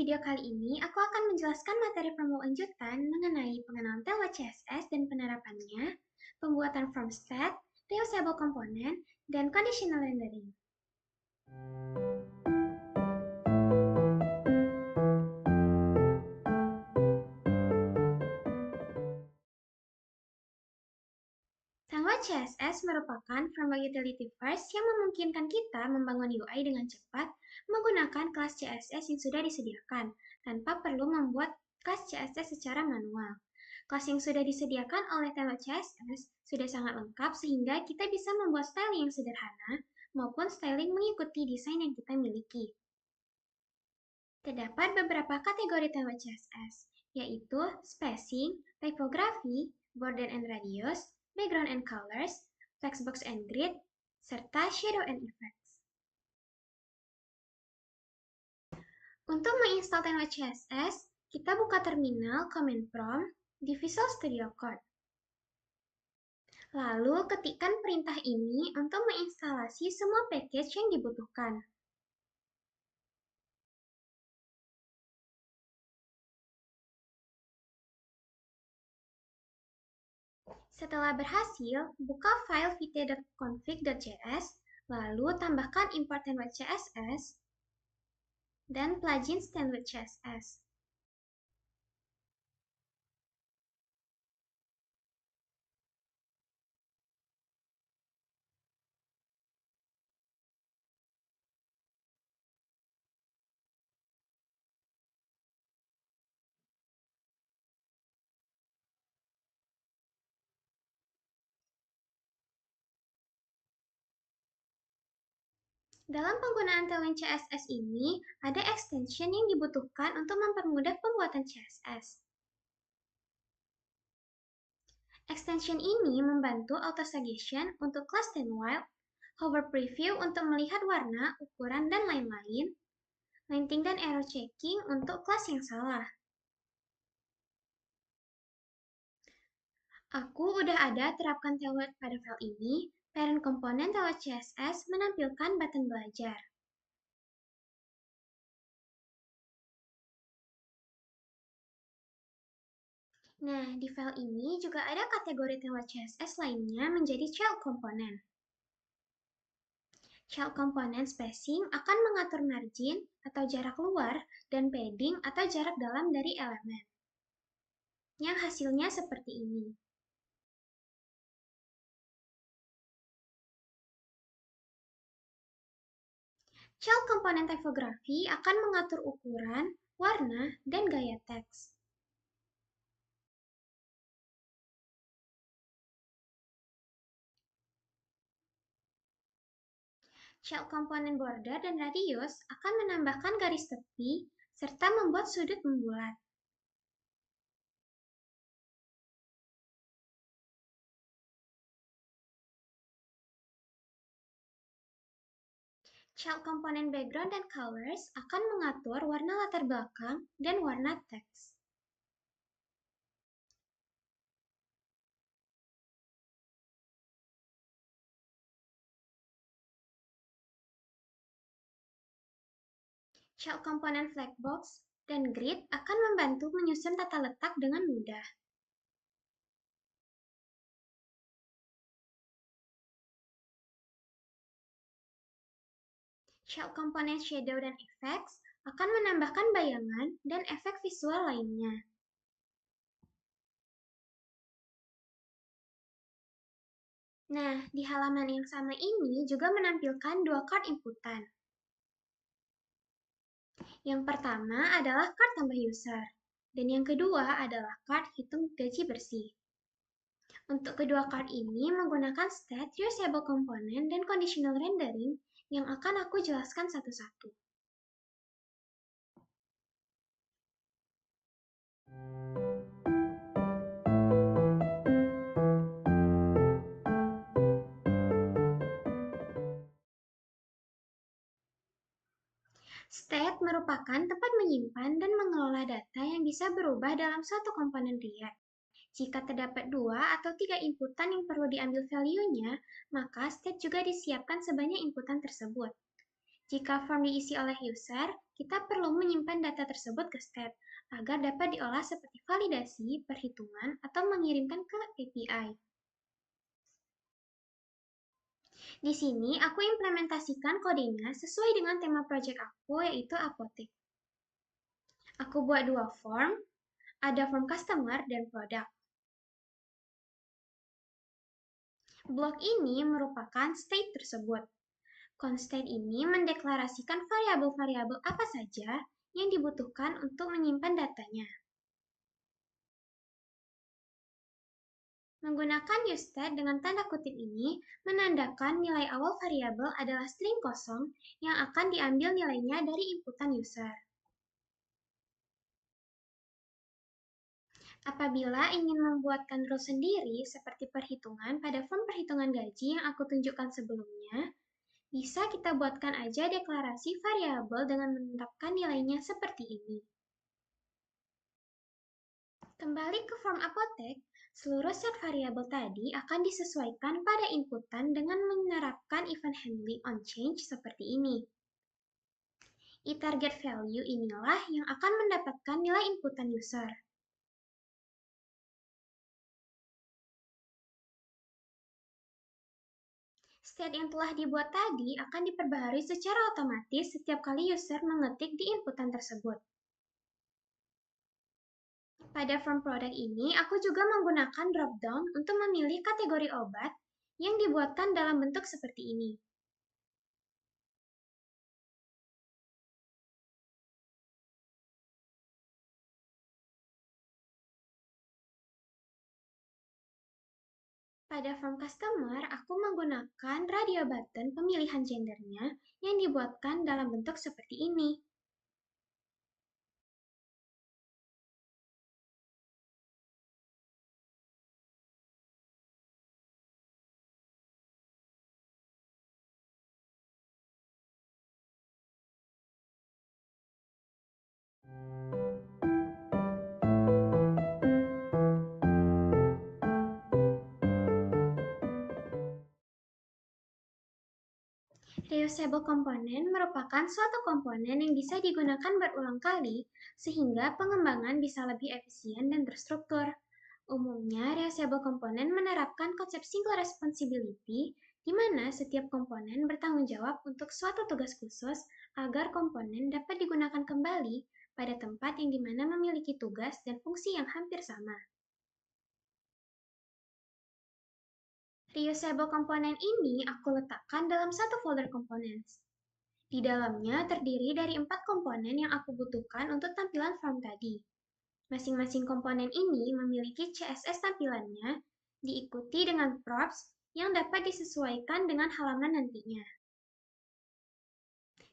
video kali ini, aku akan menjelaskan materi lanjutan mengenai pengenalan Tailwind CSS dan penerapannya, pembuatan from state, reusable component, dan conditional rendering. Tailwind CSS merupakan framework utility first yang memungkinkan kita membangun UI dengan cepat menggunakan kelas CSS yang sudah disediakan, tanpa perlu membuat kelas CSS secara manual. Kelas yang sudah disediakan oleh Tailwind CSS sudah sangat lengkap sehingga kita bisa membuat styling yang sederhana maupun styling mengikuti desain yang kita miliki. Terdapat beberapa kategori Tailwind CSS, yaitu spacing, typography, border and radius, background and colors, flexbox and grid, serta shadow and effects. Untuk menginstal Tailwind CSS, kita buka terminal Command Prompt di Visual Studio Code. Lalu ketikkan perintah ini untuk menginstalasi semua package yang dibutuhkan. Setelah berhasil, buka file vt.config.js, lalu tambahkan import Tailwind CSS dan plugins Tailwind CSS. Dalam penggunaan Tailwind CSS ini, ada extension yang dibutuhkan untuk mempermudah pembuatan CSS. Extension ini membantu auto-suggestion untuk kelas Tailwind, hover preview untuk melihat warna, ukuran, dan lain-lain, linting dan error checking untuk kelas yang salah. Aku udah ada terapkan Tailwind pada file ini. Parent komponen Tailwind CSS menampilkan button belajar. Nah, di file ini juga ada kategori Tailwind CSS lainnya menjadi child component. Child component spacing akan mengatur margin atau jarak luar dan padding atau jarak dalam dari elemen. Yang hasilnya seperti ini. Child component typography akan mengatur ukuran, warna, dan gaya teks. Child component border dan radius akan menambahkan garis tepi serta membuat sudut membulat. Child component background dan colors akan mengatur warna latar belakang dan warna teks. Child component flagbox dan grid akan membantu menyusun tata letak dengan mudah. Child component shadow dan effects akan menambahkan bayangan dan efek visual lainnya. Nah, di halaman yang sama ini juga menampilkan dua card inputan. Yang pertama adalah card tambah user, dan yang kedua adalah card hitung gaji bersih. Untuk kedua card ini menggunakan state, reusable component, dan conditional rendering yang akan aku jelaskan satu-satu. State merupakan tempat menyimpan dan mengelola data yang bisa berubah dalam suatu komponen React. Jika terdapat 2 atau 3 inputan yang perlu diambil value-nya, maka state juga disiapkan sebanyak inputan tersebut. Jika form diisi oleh user, kita perlu menyimpan data tersebut ke state agar dapat diolah seperti validasi, perhitungan, atau mengirimkan ke API. Di sini aku implementasikan kodenya sesuai dengan tema project aku, yaitu apotek. Aku buat dua form, ada form customer dan produk. Blok ini merupakan state tersebut. Constant ini mendeklarasikan variabel-variabel apa saja yang dibutuhkan untuk menyimpan datanya. Menggunakan useStat dengan tanda kutip ini menandakan nilai awal variabel adalah string kosong yang akan diambil nilainya dari inputan user. Apabila ingin membuatkan rule sendiri seperti perhitungan pada form perhitungan gaji yang aku tunjukkan sebelumnya, bisa kita buatkan aja deklarasi variabel dengan menetapkan nilainya seperti ini. Kembali ke form apotek, seluruh set variabel tadi akan disesuaikan pada inputan dengan menerapkan event handling on change seperti ini. I-target value inilah yang akan mendapatkan nilai inputan user. State yang telah dibuat tadi akan diperbaharui secara otomatis setiap kali user mengetik di inputan tersebut. Pada form product ini, aku juga menggunakan drop-down untuk memilih kategori obat yang dibuatkan dalam bentuk seperti ini. Pada form customer, aku menggunakan radio button pemilihan gendernya yang dibuatkan dalam bentuk seperti ini. Reusable component merupakan suatu komponen yang bisa digunakan berulang kali sehingga pengembangan bisa lebih efisien dan terstruktur. Umumnya, reusable component menerapkan konsep single responsibility di mana setiap komponen bertanggung jawab untuk suatu tugas khusus agar komponen dapat digunakan kembali pada tempat yang dimana memiliki tugas dan fungsi yang hampir sama. Reusable komponen ini aku letakkan dalam satu folder components. Di dalamnya terdiri dari 4 komponen yang aku butuhkan untuk tampilan form tadi. Masing-masing komponen ini memiliki CSS tampilannya, diikuti dengan props yang dapat disesuaikan dengan halaman nantinya.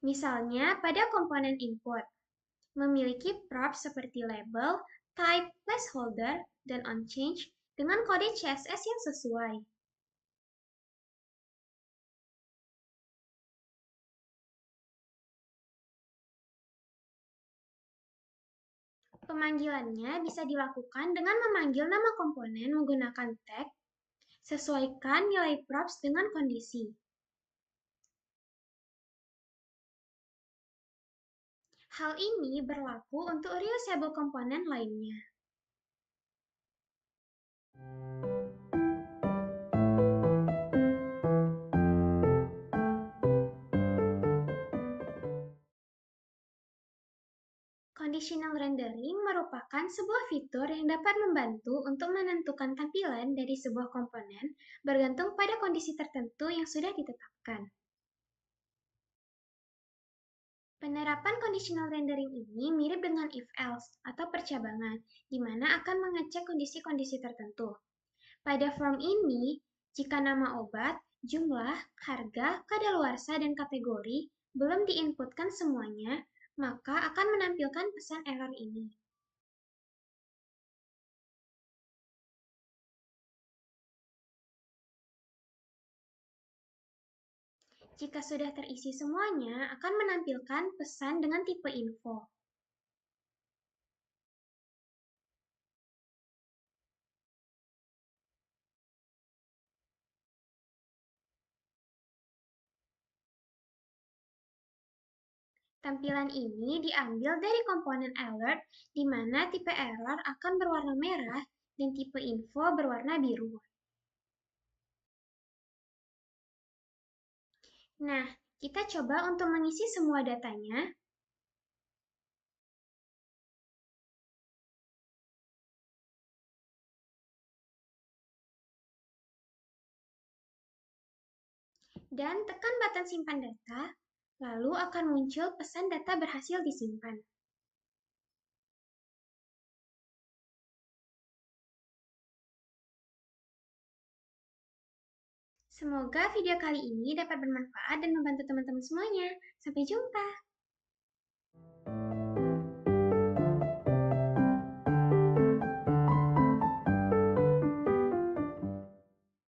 Misalnya pada komponen input, memiliki props seperti label, type, placeholder, dan onChange dengan kode CSS yang sesuai. Pemanggilannya bisa dilakukan dengan memanggil nama komponen menggunakan tag. Sesuaikan nilai props dengan kondisi. Hal ini berlaku untuk reusable komponen lainnya. Conditional rendering merupakan sebuah fitur yang dapat membantu untuk menentukan tampilan dari sebuah komponen bergantung pada kondisi tertentu yang sudah ditetapkan. Penerapan conditional rendering ini mirip dengan if-else atau percabangan, di mana akan mengecek kondisi-kondisi tertentu. Pada form ini, jika nama obat, jumlah, harga, kadaluarsa, dan kategori belum diinputkan semuanya, maka akan menampilkan pesan error ini. Jika sudah terisi semuanya, akan menampilkan pesan dengan tipe info. Tampilan ini diambil dari komponen alert, di mana tipe error akan berwarna merah dan tipe info berwarna biru. Nah, kita coba untuk mengisi semua datanya. Dan tekan button simpan data, lalu akan muncul pesan data berhasil disimpan. Semoga video kali ini dapat bermanfaat dan membantu teman-teman semuanya. Sampai jumpa!